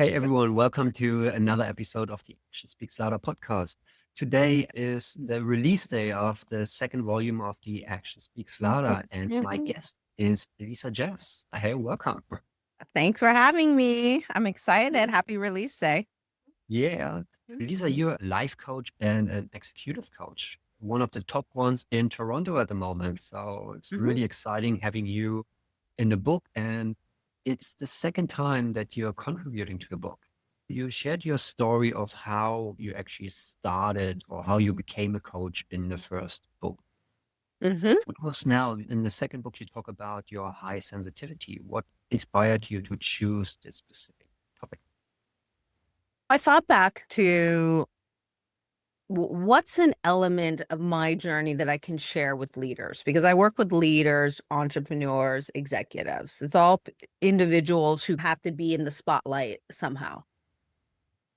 Hey everyone, welcome to another episode of the Action Speaks Louder podcast. Today is the release day of the second volume of the Action Speaks Louder, and my Mhm. guest is Lisa Jeffs. Hey, welcome. Thanks for having me. I'm excited. Happy release day. Yeah, Lisa, you're a life coach and an executive coach, one of the top ones in Toronto at the moment. So it's Mhm. really exciting having you in the book, and it's the second time that you're contributing to the book. You shared your story of how you actually started or how you became a coach in the first book. Mhm. What was now in the second book, you talk about your high sensitivity. What inspired you to choose this specific topic? I thought back to what's an element of my journey that I can share with leaders, because I work with leaders, entrepreneurs, executives. It's all individuals who have to be in the spotlight somehow.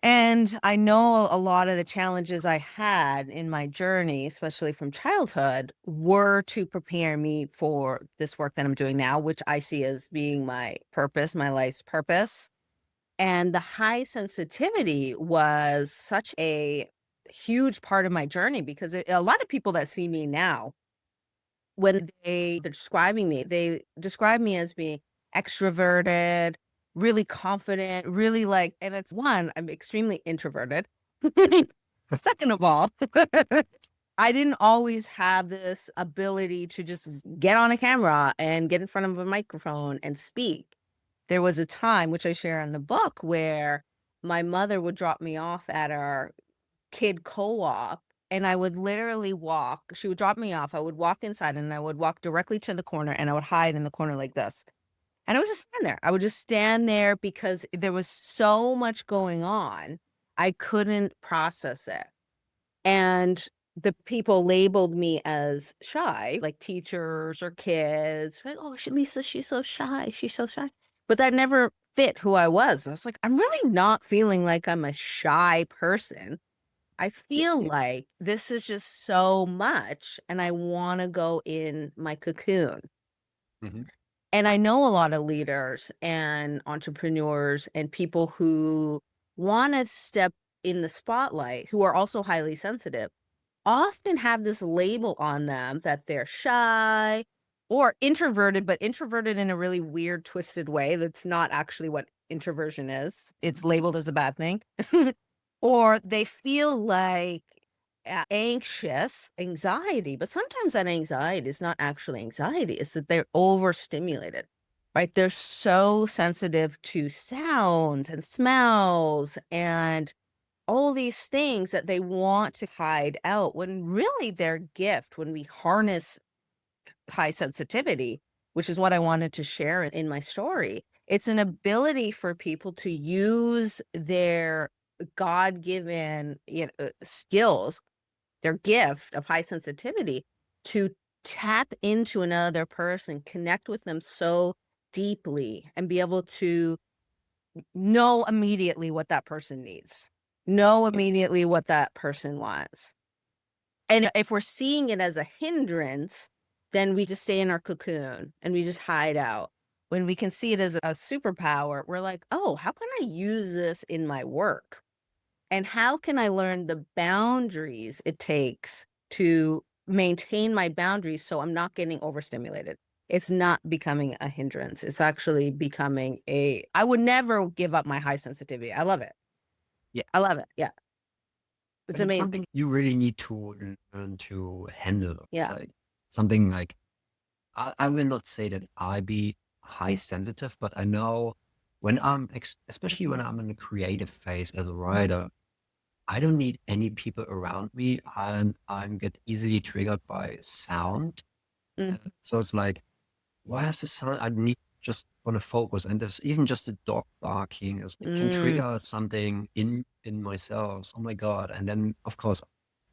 And I know a lot of the challenges I had in my journey, especially from childhood, were to prepare me for this work that I'm doing now, which I see as being my purpose, my life's purpose. And the high sensitivity was such a huge part of my journey because a lot of people that see me now, when they're describing me, they describe me as being extroverted, really confident, really like, and it's one, I'm extremely introverted. Second of all, I didn't always have this ability to just get on a camera and get in front of a microphone and speak. There was a time, which I share in the book, where my mother would drop me off at our kid co-op, and I would literally walk. She would drop me off. I would walk inside and I would walk directly to the corner and I would hide in the corner like this. And I would just stand there. I would just stand there because there was so much going on. I couldn't process it. And the people labeled me as shy, like teachers or kids, like, "Oh, Lisa, she's so shy. She's so shy." But that never fit who I was. I was like, I'm really not feeling like I'm a shy person. I feel like this is just so much, and I want to go in my cocoon. Mhm. And I know a lot of leaders and entrepreneurs and people who want to step in the spotlight, who are also highly sensitive, often have this label on them that they're shy or introverted, but introverted in a really weird, twisted way. That's not actually what introversion is. It's labeled as a bad thing. Or they feel like anxious, anxiety, but sometimes that anxiety is not actually anxiety. It's that they're overstimulated, right? They're so sensitive to sounds and smells and all these things that they want to hide out when really their gift, when we harness high sensitivity, which is what I wanted to share in my story, it's an ability for people to use their God-given, skills, their gift of high sensitivity, to tap into another person, connect with them so deeply, and be able to know immediately what that person needs, know immediately what that person wants. And if we're seeing it as a hindrance, then we just stay in our cocoon and we just hide out. When we can see it as a superpower, we're like, oh, how can I use this in my work? And how can I learn the boundaries it takes to maintain my boundaries so I'm not getting overstimulated? It's not becoming a hindrance. It's actually becoming I would never give up my high sensitivity. I love it. Yeah, I love it. Yeah. It's but it's amazing. something you really need to learn to handle. It's Yeah. like something like I will not say that I be high sensitive, but I know when especially when I'm in a creative phase as a writer, I don't need any people around me, and I'm get easily triggered by sound. Mhm. So it's like, why is the sound? I need just want to focus, and there's even just a dog barking it can Mm. trigger something in myself. Oh my god! And then of course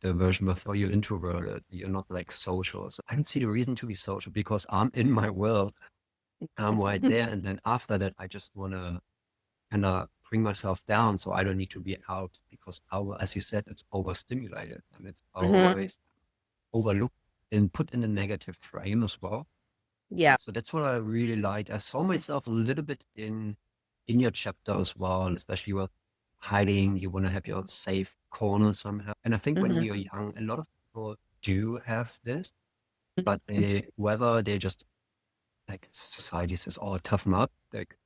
the version of oh, you're introverted, you're not like social. So I don't see the reason to be social because I'm in my world. I'm right there, and then after that, I just wanna kind of bring myself down so I don't need to be out because as you said, it's overstimulated and it's Mhm. always overlooked and put in a negative frame as well. Yeah. So that's what I really liked. I saw myself a little bit in in your chapter as well, and especially with hiding, you want to have your safe corner somehow. And I think when Mhm. you're young, a lot of people do have this, but Mhm. whether they just like society says, "Oh, toughen up," like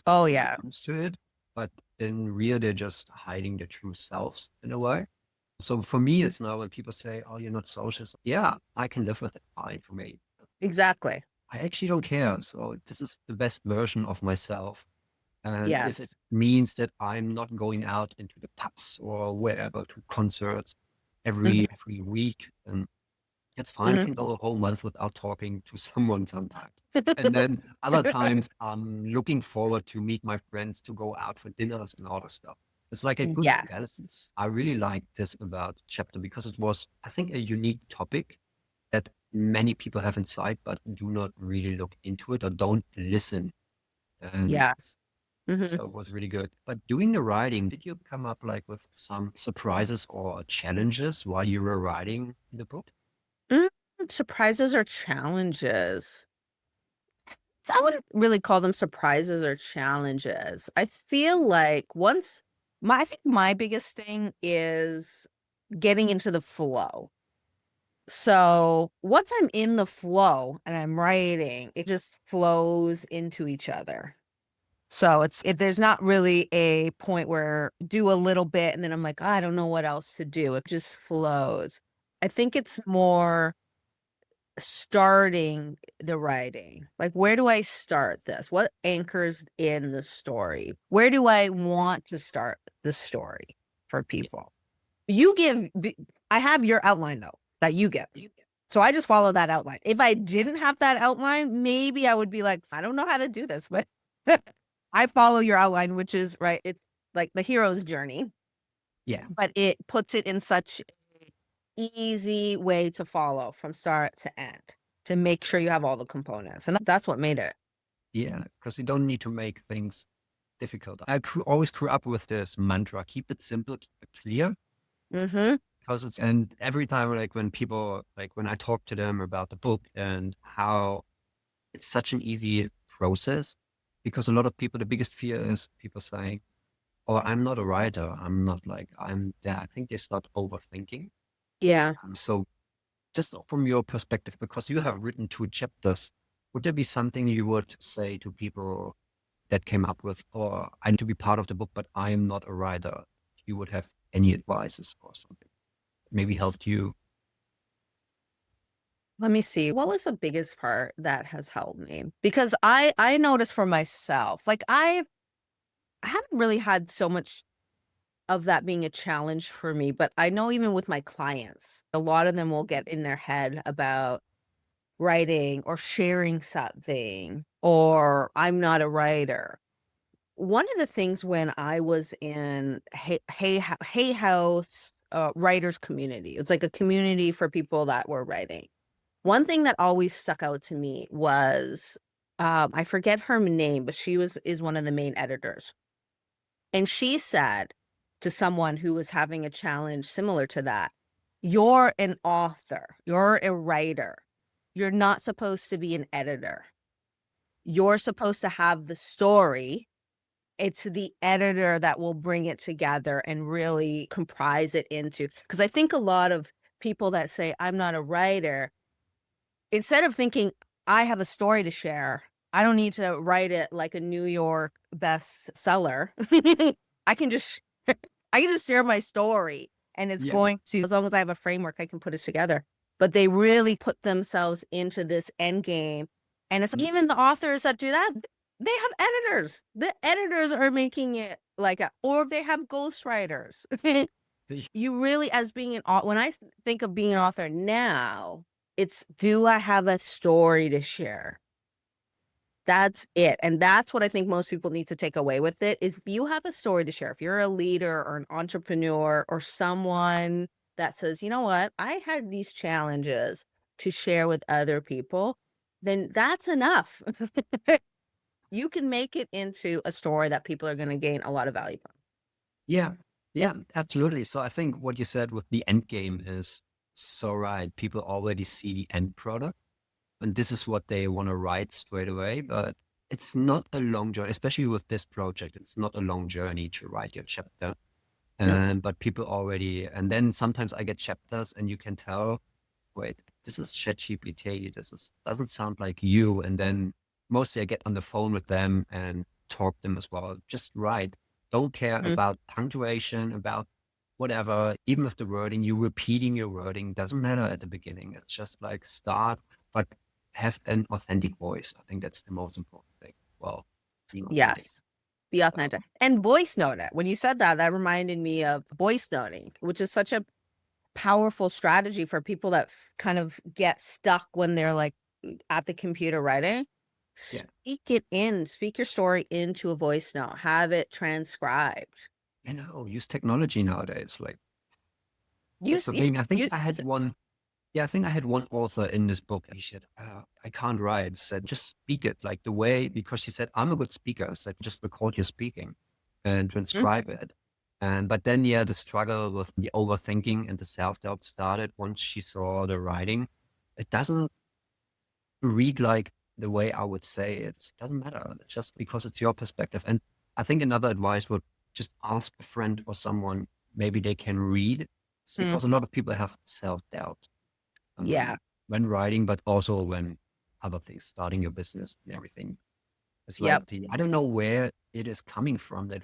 Oh especially when it yeah, comes to it, but in real, they're just hiding their true selves in a way. So for me, it's now when people say, "Oh, you're not social," so, yeah, I can live with it fine for me. exactly. I actually don't care. So this is the best version of myself. And if it Yes. means that I'm not going out into the pubs or wherever to concerts Mhm. every week, and it's fine. I Mhm. can go a whole month without talking to someone sometimes. And then other times I'm looking forward to meet my friends to go out for dinners and all that stuff. It's like a good Yes. balance. I really like this about chapter because it was, I think, a unique topic that many people have inside, but do not really look into it or don't listen. And Yes. Mhm. so it was really good. But doing the writing, did you come up like with some surprises or challenges while you were writing the book? Mm, surprises or challenges? So I wouldn't really call them surprises or challenges. I feel like I think my biggest thing is getting into the flow. So once I'm in the flow and I'm writing, it just flows into each other. So there's not really a point where do a little bit and then I'm like, I don't know what else to do. It just flows. I think it's more starting the writing. Like, where do I start this? What anchors in the story? Where do I want to start the story for Yeah. people? You give, I have your outline though, that you give. So I just follow that outline. If I didn't have that outline, maybe I would be like, I don't know how to do this, but I follow your outline, which is right. It's like the hero's journey, Yeah. but it puts it in such easy way to follow from start to end to make sure you have all the components. And that's what made it. Yeah. Because you don't need to make things difficult. Always grew up with this mantra, keep it simple, keep it clear. Mhm. Because and every time, like when people, like when I talk to them about the book and how it's such an easy process, because a lot of people, the biggest fear is people saying, "Oh, I'm not a writer. I'm not like, I'm there." I think they start overthinking. Yeah. So just from your perspective, because you have written 2 chapters, would there be something you would say to people that came up with, or I need to be part of the book, but I am not a writer? You would have any advices or something? Maybe helped you? Let me see. What was the biggest part that has helped me? Because I noticed for myself, like I haven't really had so much of that being a challenge for me, but I know even with my clients, a lot of them will get in their head about writing or sharing something, or I'm not a writer. One of the things when I was in Hay House writers community, it's like a community for people that were writing. One thing that always stuck out to me was I forget her name, but she is one of the main editors. And she said to someone who was having a challenge similar to that, you're an author, you're a writer. You're not supposed to be an editor. You're supposed to have the story. It's the editor that will bring it together and really comprise it into, because I think a lot of people that say, I'm not a writer, instead of thinking, I have a story to share, I don't need to write it like a New York bestseller. I can just I can just share my story and it's Yeah. going to, as long as I have a framework, I can put it together. But they really put themselves into this end game. And it's Mm. even the authors that do that, they have editors. The editors are making it like a, or they have ghostwriters. You really, as being an author, when I think of being an author now, it's, do I have a story to share? That's it, and that's what I think most people need to take away with it, is if you have a story to share, if you're a leader or an entrepreneur or someone that says, "You know what? I had these challenges to share with other people," then that's enough. You can make it into a story that people are gonna gain a lot of value from. Yeah. Yeah, absolutely. So I think what you said with the end game is so right. People already see the end product, and this is what they want to write straight away. But it's not a long journey, especially with this project. It's not a long journey to write your chapter. No. But people already, and then sometimes I get chapters and you can tell, wait, this is ChatGPT. Doesn't sound like you. And then mostly I get on the phone with them and talk them as well. Just write. Don't care Mhm. about punctuation, about whatever. Even with the wording, you repeating your wording doesn't matter at the beginning. It's just like start, but have an authentic voice. I think that's the most important thing. Well, seem authentic. Yes. Be So, authentic. And voice note it. When you said that, that reminded me of voice noting, which is such a powerful strategy for people that kind of get stuck when they're like at the computer writing. yeah, Speak your story into a voice note, have it transcribed. use technology nowadays. Like that's Use, the yeah, thing. I think use I had it. one. Yeah, I think I had one author in this book. He said, I can't write. Said, just speak it like the way, because she said, I'm a good speaker. Said, just record your speaking and Mm, transcribe it. But then, yeah, the struggle with the overthinking and the self-doubt started once she saw the writing. It doesn't read like the way I would say it. It doesn't matter, just because it's your perspective. And I think another advice would just ask a friend or someone, maybe they can read, mm, because a lot of people have self-doubt yeah. when writing, but also when other things, starting your business and everything. It's Yep. like I don't know where it is coming from that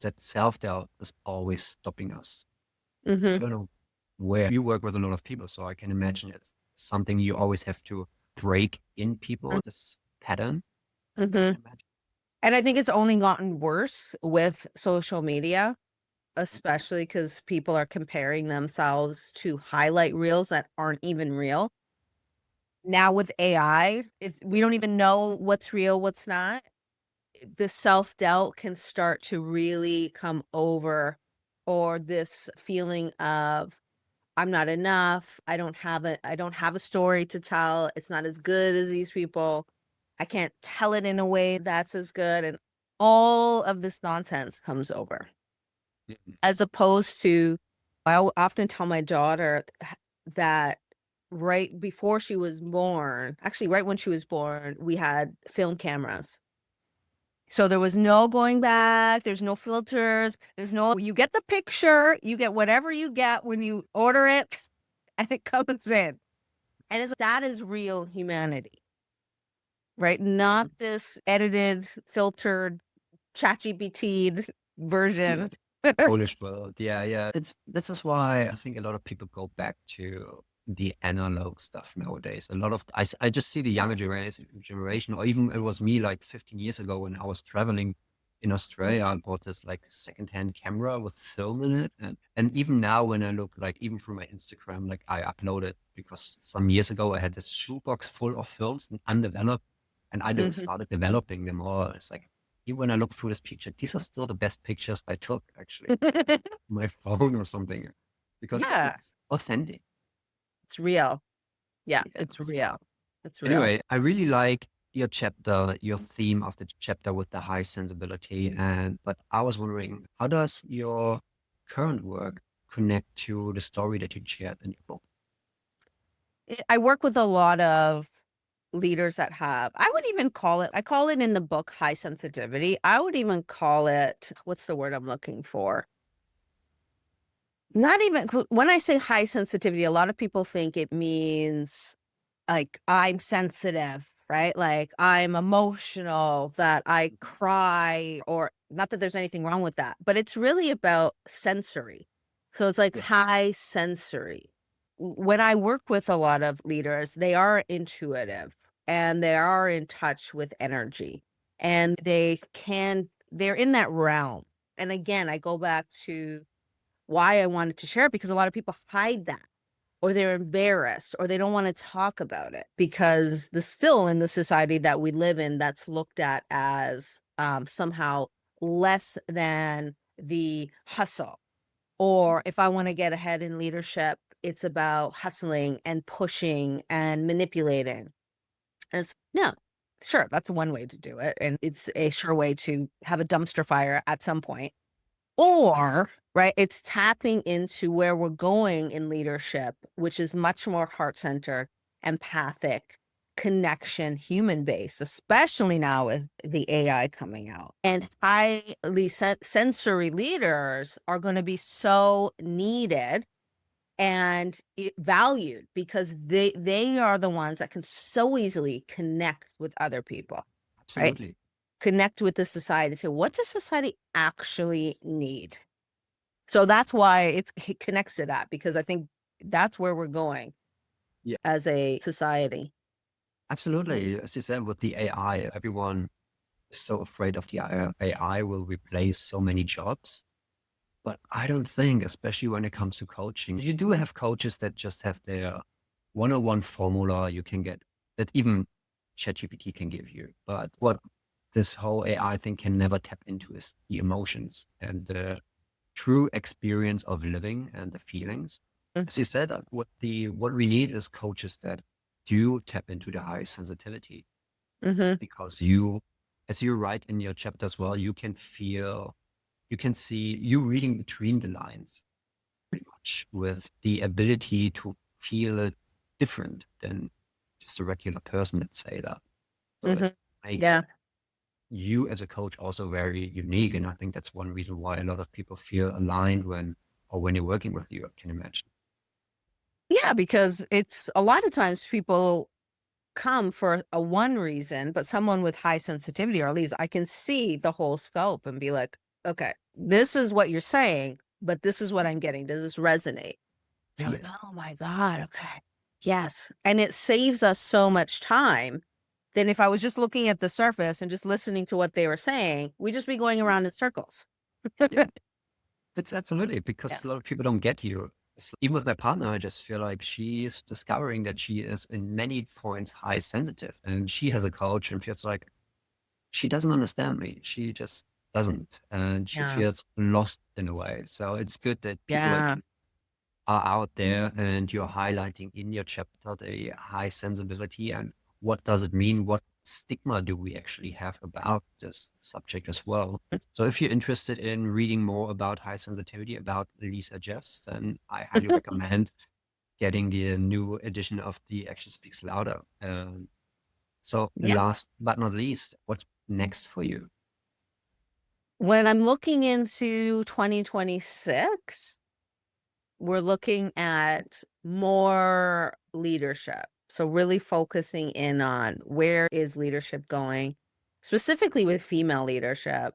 that self-doubt is always stopping us. I Hmm. don't know where. You work with a lot of people, so I can imagine it's something you always have to break in people, this pattern. I Hmm. can imagine. And I think it's only gotten worse with social media, especially because people are comparing themselves to highlight reels that aren't even real. Now with AI, we don't even know what's real, what's not. The self-doubt can start to really come over, or this feeling of I'm not enough. I don't have a story to tell. It's not as good as these people. I can't tell it in a way that's as good, and all of this nonsense comes over. Mhm. As opposed to, often tell my daughter that right before she was born, actually right when she was born, we had film cameras. So there was no going back, there's no filters, there's no you get the picture, you get whatever you get when you order it, and it comes in. And that is real humanity, right? Not this edited, filtered, ChatGPT'd Yeah, version. Polish world. Yeah, yeah. This is why I think a lot of people go back to the analog stuff nowadays. A lot of I just see the younger generation, or even it was me like 15 years ago when I was traveling in Australia. I bought this like secondhand camera with film in it, and even now when I look like even through my Instagram, like I uploaded because some years ago I had this shoebox full of films and undeveloped, and Mhm. started developing them all. It's like even when I look through this picture, these are still the best pictures I took, actually, my phone or something, because Yeah, it's authentic. it's real. Yeah, Yeah. it's real. It's real. Anyway, I really like your chapter, your theme of the chapter with the high sensibility. But I was wondering, how does your current work connect to the story that you shared in your book? I work with a lot of leaders that have, I would even call it, I call it in the book high sensitivity. I would even call it, what's the word I'm looking for? Not even, when I say high sensitivity, a lot of people think it means like I'm sensitive, right? Like I'm emotional, that I cry, or not that there's anything wrong with that, but it's really about sensory. So it's like Yeah. high sensory. When I work with a lot of leaders, they are intuitive and they are in touch with energy, and they're in that realm. And again, I go back to why I wanted to share it, because a lot of people hide that, or they're embarrassed, or they don't want to talk about it because the still in the society that we live in, that's looked at as somehow less than the hustle. Or if I want to get ahead in leadership, it's about hustling and pushing and manipulating. And it's no, sure, that's one way to do it. And it's a sure way to have a dumpster fire at some point. Or, right, it's tapping into where we're going in leadership, which is much more heart-centered, empathic, connection, human based, especially now with the AI coming out. And highly sensory leaders are going to be so needed and valued because they are the ones that can so easily connect with other people, right? Absolutely. Connect with the society. So what does society actually need? So that's why it connects to that, because I think that's where we're going Yeah, as a society. absolutely. As you said, with the AI, everyone is so afraid of the AI will replace so many jobs. But I don't think, especially when it comes to coaching, you do have coaches that just have their one-on-one formula you can get that even ChatGPT can give you. But what this whole AI thing can never tap into is the emotions and the true experience of living and the feelings. As you said, what we need is coaches that do tap into the high sensitivity Mm-hmm. because you, as you write in your chapter as well, you can feel, you can see you reading between the lines pretty much with the ability to feel it different than just a regular person, let's say that. So it Mm-hmm. makes Yeah. you as a coach also very unique. And I think that's one reason why a lot of people feel aligned when you're working with you, I can imagine. Yeah, because it's a lot of times people come for a one reason, but someone with high sensitivity, or at least I can see the whole scope and be like, okay, this is what you're saying, but this is what I'm getting. Does this resonate? They're like, Yeah. oh my God, okay. Yes. And it saves us so much time than if I was just looking at the surface and just listening to what they were saying, we'd just be going around in circles. Yeah. It's absolutely Yeah. because a lot of people don't get you. Even with my partner, I just feel like she is discovering that she is in many points high sensitive and she has a coach and feels like she doesn't understand me. She just doesn't. And she Yeah. feels lost in a way. So it's good that people like Yeah. you are out there and you're highlighting in your chapter the high sensibility and what does it mean? What stigma do we actually have about this subject as well? So if you're interested in reading more about high sensitivity, about Lisa Jeffs, then I highly recommend getting the new edition of The Action Speaks Louder. So Yeah. last but not least, what's next for you? When I'm looking into 2026, we're looking at more leadership. So really focusing in on where is leadership going, specifically with female leadership.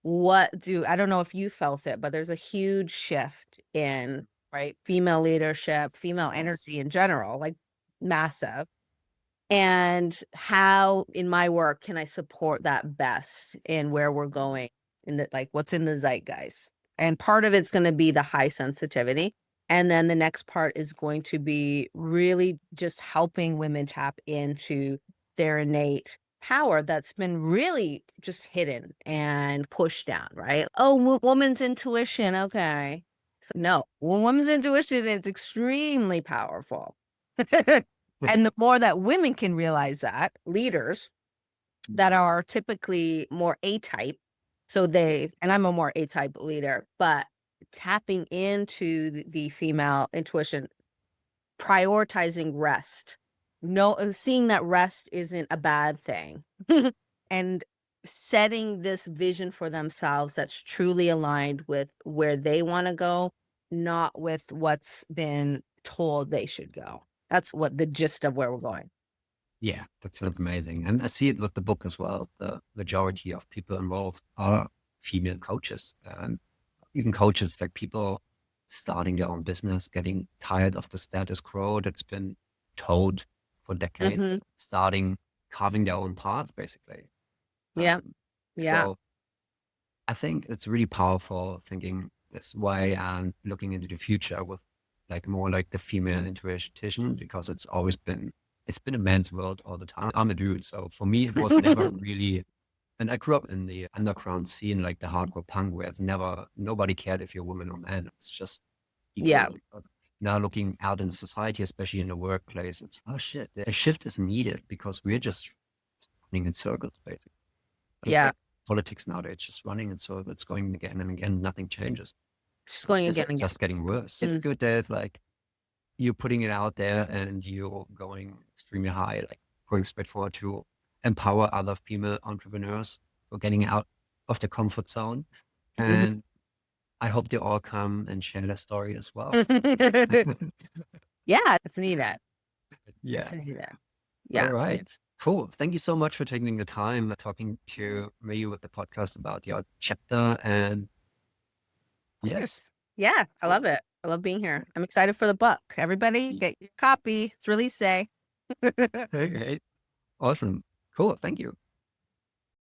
I don't know if you felt it, but there's a huge shift in, right, female leadership, female Yes. energy in general, like massive. And how in my work can I support that best in where we're going in the, like, what's in the zeitgeist? And part of it's going to be the high sensitivity. And then the next part is going to be really just helping women tap into their innate power that's been really just hidden and pushed down, right? Oh, woman's intuition. Okay. So no, woman's intuition is extremely powerful. And the more that women can realize that, leaders that are typically more A-type, and I'm a more A-type leader, but tapping into the female intuition, prioritizing rest, seeing that rest isn't a bad thing, and setting this vision for themselves that's truly aligned with where they want to go, not with what's been told they should go. That's what the gist of where we're going. Yeah, that sounds amazing. And I see it with the book as well. The majority of people involved are female coaches and even coaches like people starting their own business, getting tired of the status quo that's been told for decades, Mhm. starting carving their own path, basically. Yeah. Um, Yeah. so I think it's really powerful thinking this way and looking into the future with like more like the female intuition because it's been a man's world all the time. I'm a dude, so for me it was never really. And I grew up in the underground scene, like the hardcore punk, where it's never nobody cared if you're a woman or man. It's just Yeah. equal. But now looking out in society, especially in the workplace, it's oh shit, a shift is needed because we're just running in circles, basically. Yeah. Like politics nowadays, just running in circles, it's going again and again, nothing changes. Just It's going again and again. just getting worse. It's Mm. good that like you're putting it out there and you're going extremely high, like going straight forward to empower other female entrepreneurs for getting out of the comfort zone. And I hope they all come and share their story as well. Yeah, it's needed. Yeah. It's needed. All Yeah. right. Cool. Thank you so much for taking the time talking to me with the podcast about your chapter. And yes. Yeah, I love it. I love being here. I'm excited for the book. Everybody get your copy. It's release day. Okay. Awesome. Cool. Thank you.